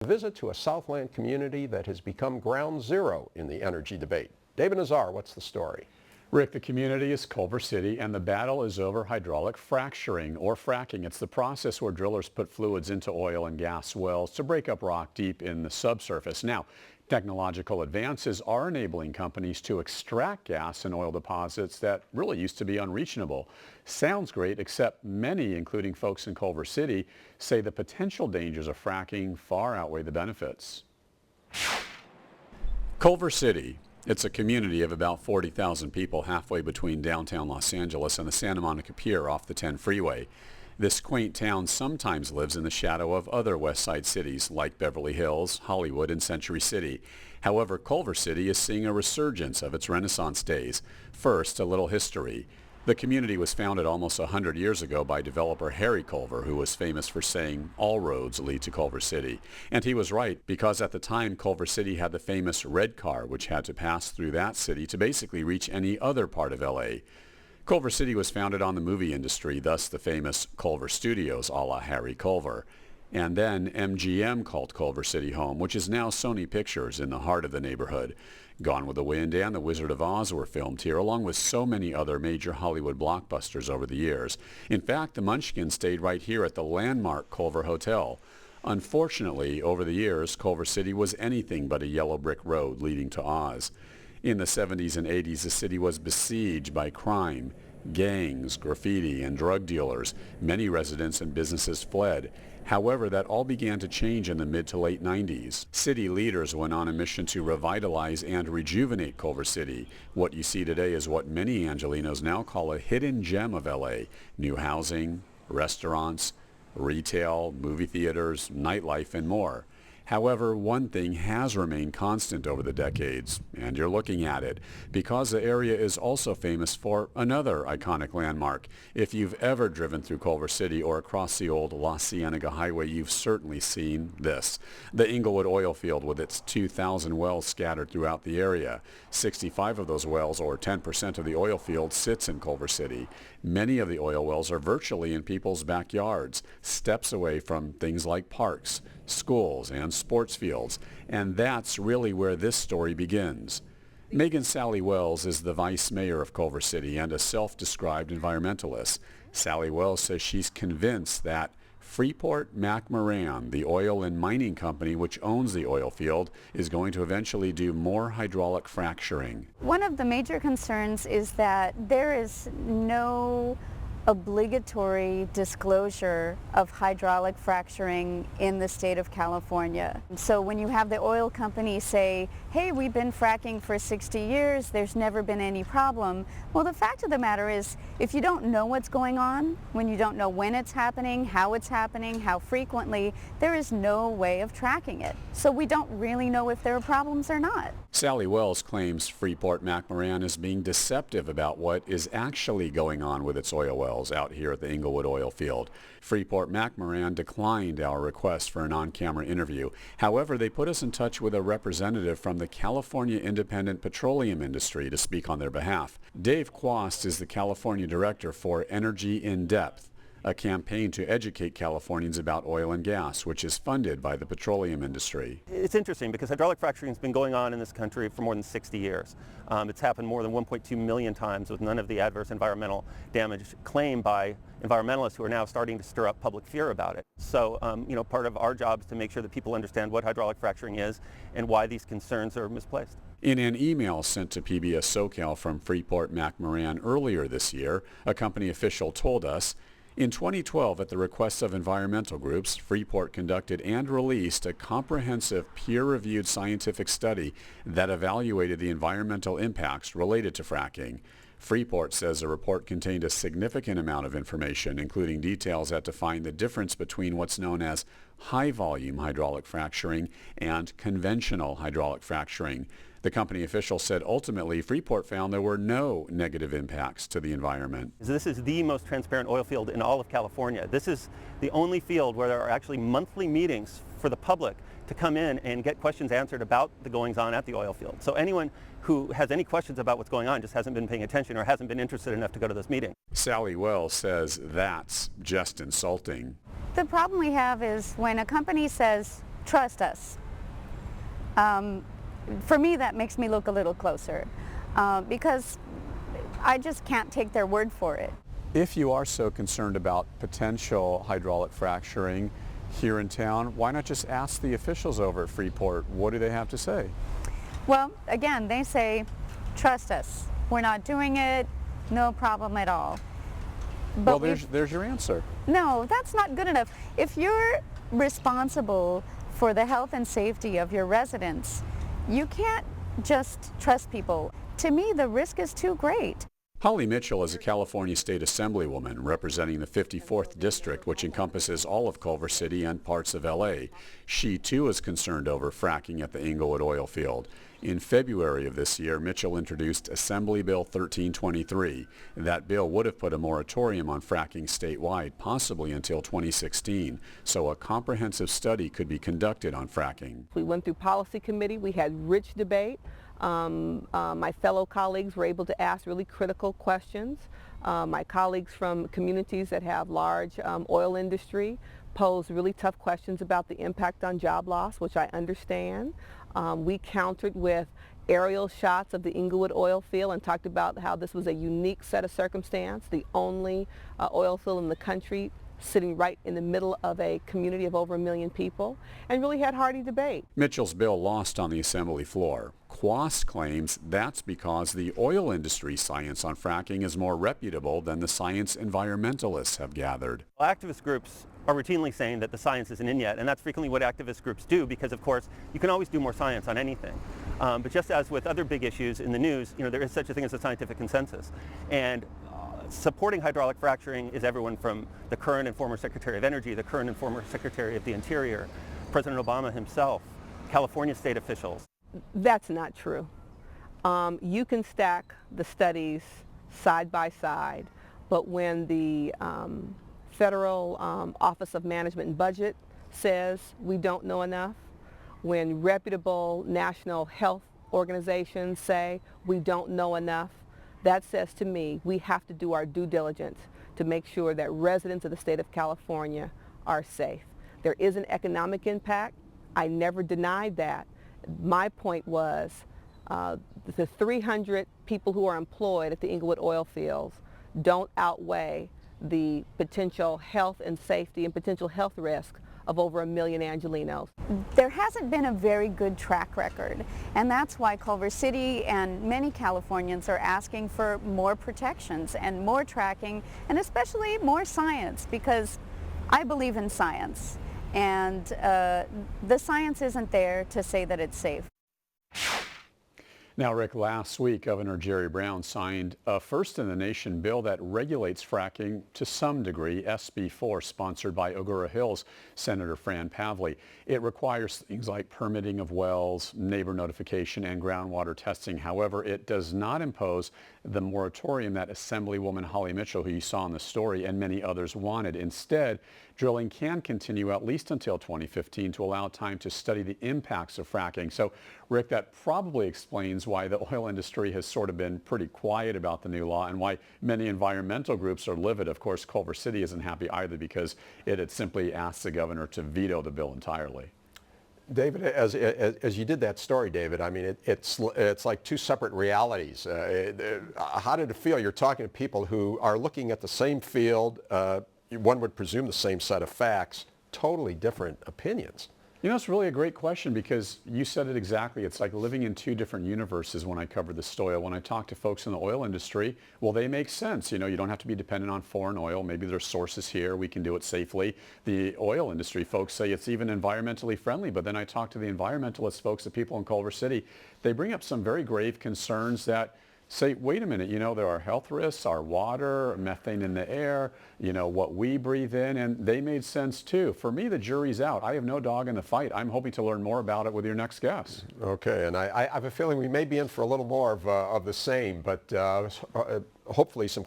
visit to a Southland community that has become ground zero in the energy debate. David Nazar, what's the story? Rick, the community is Culver City, and the battle is over hydraulic fracturing or fracking. It's the process where drillers put fluids into oil and gas wells to break up rock deep in the subsurface. Now, technological advances are enabling companies to extract gas in oil deposits that really used to be unreachable. Sounds great, except many, including folks in Culver City, say the potential dangers of fracking far outweigh the benefits. Culver City. It's a community of about 40,000 people halfway between downtown Los Angeles and the Santa Monica Pier off the 10 freeway. This quaint town sometimes lives in the shadow of other West Side cities like Beverly Hills, Hollywood, and Century City. However, Culver City is seeing a resurgence of its Renaissance days. First, a little history. The community was founded almost 100 years ago by developer Harry Culver, who was famous for saying all roads lead to Culver City. And he was right, because at the time Culver City had the famous red car, which had to pass through that city to basically reach any other part of LA. Culver City was founded on the movie industry, thus the famous Culver Studios a la Harry Culver. And then MGM called Culver City home, which is now Sony Pictures in the heart of the neighborhood. Gone with the Wind and The Wizard of Oz were filmed here, along with so many other major Hollywood blockbusters over the years. In fact, the Munchkins stayed right here at the landmark Culver Hotel. Unfortunately, over the years, Culver City was anything but a yellow brick road leading to Oz. In the 70s and 80s, the city was besieged by crime, gangs, graffiti, and drug dealers. Many residents and businesses fled. However, that all began to change in the mid to late 90s. City leaders went on a mission to revitalize and rejuvenate Culver City. What you see today is what many Angelenos now call a hidden gem of LA. New housing, restaurants, retail, movie theaters, nightlife, and more. However, one thing has remained constant over the decades, and you're looking at it, because the area is also famous for another iconic landmark. If you've ever driven through Culver City or across the old La Cienega Highway, you've certainly seen this. The Inglewood Oil Field with its 2,000 wells scattered throughout the area. 65 of those wells, or 10% of the oil field, sits in Culver City. Many of the oil wells are virtually in people's backyards, steps away from things like parks, schools, and sports fields. And that's really where this story begins. Megan Sally Wells is the vice mayor of Culver City and a self-described environmentalist. Sally Wells says she's convinced that Freeport-McMoRan, the oil and mining company which owns the oil field, is going to eventually do more hydraulic fracturing. One of the major concerns is that there is no obligatory disclosure of hydraulic fracturing in the state of California. So when you have the oil company say, hey, we've been fracking for 60 years, there's never been any problem. Well, the fact of the matter is, if you don't know what's going on, when you don't know when it's happening, how frequently, there is no way of tracking it. So we don't really know if there are problems or not. Sally Wells claims Freeport-McMoRan is being deceptive about what is actually going on with its oil wells out here at the Inglewood Oil Field. Freeport-McMoRan declined our request for an on-camera interview. However, they put us in touch with a representative from the California Independent Petroleum Industry to speak on their behalf. Dave Quast is the California Director for Energy in Depth, a campaign to educate Californians about oil and gas, which is funded by the petroleum industry. It's interesting because hydraulic fracturing has been going on in this country for more than 60 years. It's happened more than 1.2 million times with none of the adverse environmental damage claimed by environmentalists who are now starting to stir up public fear about it. So, part of our job is to make sure that people understand what hydraulic fracturing is and why these concerns are misplaced. In an email sent to PBS SoCal from Freeport-McMoRan earlier this year, a company official told us, in 2012, at the request of environmental groups, Freeport conducted and released a comprehensive peer-reviewed scientific study that evaluated the environmental impacts related to fracking. Freeport says the report contained a significant amount of information, including details that define the difference between what's known as high-volume hydraulic fracturing and conventional hydraulic fracturing. The company official said ultimately Freeport found there were no negative impacts to the environment. This is the most transparent oil field in all of California. This is the only field where there are actually monthly meetings for the public to come in and get questions answered about the goings-on at the oil field. So anyone who has any questions about what's going on just hasn't been paying attention or hasn't been interested enough to go to this meeting. Sally Wells says that's just insulting. The problem we have is when a company says trust us. For me, that makes me look a little closer because I just can't take their word for it. If you are so concerned about potential hydraulic fracturing here in town, why not just ask the officials over at Freeport? What do they have to say? Well, again, they say, trust us. We're not doing it. No problem at all. But well, there's your answer. No, that's not good enough. If you're responsible for the health and safety of your residents, you can't just trust people. To me, the risk is too great. Holly Mitchell is a California State Assemblywoman representing the 54th District, which encompasses all of Culver City and parts of L.A. She, too, is concerned over fracking at the Inglewood Oil Field. In February of this year, Mitchell introduced Assembly Bill 1323. That bill would have put a moratorium on fracking statewide, possibly until 2016, so a comprehensive study could be conducted on fracking. We went through policy committee. We had rich debate. My fellow colleagues were able to ask really critical questions. My colleagues from communities that have large oil industry posed really tough questions about the impact on job loss, which I understand. We countered with aerial shots of the Inglewood Oil Field and talked about how this was a unique set of circumstance, the only oil field in the country sitting right in the middle of a community of over 1 million people, and really had hearty debate. Mitchell's bill lost on the Assembly floor. Quast claims that's because the oil industry science on fracking is more reputable than the science environmentalists have gathered. Well, activist groups are routinely saying that the science isn't in yet, and that's frequently what activist groups do because, of course, you can always do more science on anything. But just as with other big issues in the news, there is such a thing as a scientific consensus. And supporting hydraulic fracturing is everyone from the current and former Secretary of Energy, the current and former Secretary of the Interior, President Obama himself, California state officials. That's not true. You can stack the studies side by side, but when the Federal Office of Management and Budget says we don't know enough, when reputable national health organizations say we don't know enough, that says to me we have to do our due diligence to make sure that residents of the state of California are safe. There is an economic impact. I never denied that. My point was the 300 people who are employed at the Inglewood Oil Fields don't outweigh the potential health and safety and potential health risk of over 1 million Angelenos. There hasn't been a very good track record, and that's why Culver City and many Californians are asking for more protections and more tracking, and especially more science, because I believe in science, and the science isn't there to say that it's safe. Now, Rick, last week, Governor Jerry Brown signed a first-in-the-nation bill that regulates fracking to some degree, SB 4, sponsored by Agoura Hills Senator Fran Pavley. It requires things like permitting of wells, neighbor notification, and groundwater testing. However, it does not impose the moratorium that Assemblywoman Holly Mitchell, who you saw in the story, and many others wanted. Instead, drilling can continue at least until 2015 to allow time to study the impacts of fracking. So, Rick, that probably explains why the oil industry has sort of been pretty quiet about the new law and why many environmental groups are livid. Of course, Culver City isn't happy either because it had simply asked the governor to veto the bill entirely. David, as you did that story, David, I mean, it's like two separate realities. How did it feel? You're talking to people who are looking at the same field, one would presume the same set of facts, totally different opinions. You know, it's really a great question because you said it exactly. It's like living in two different universes when I cover the story. When I talk to folks in the oil industry, well, they make sense. You know, you don't have to be dependent on foreign oil. Maybe there's sources here. We can do it safely. The oil industry folks say it's even environmentally friendly. But then I talk to the environmentalist folks, the people in Culver City. They bring up some very grave concerns that say, wait a minute, you know, there are health risks, our water, methane in the air, you know, what we breathe in, and they made sense too. For me, the jury's out. I have no dog in the fight. I'm hoping to learn more about it with your next guest. Okay, and I have a feeling we may be in for a little more of the same, but hopefully some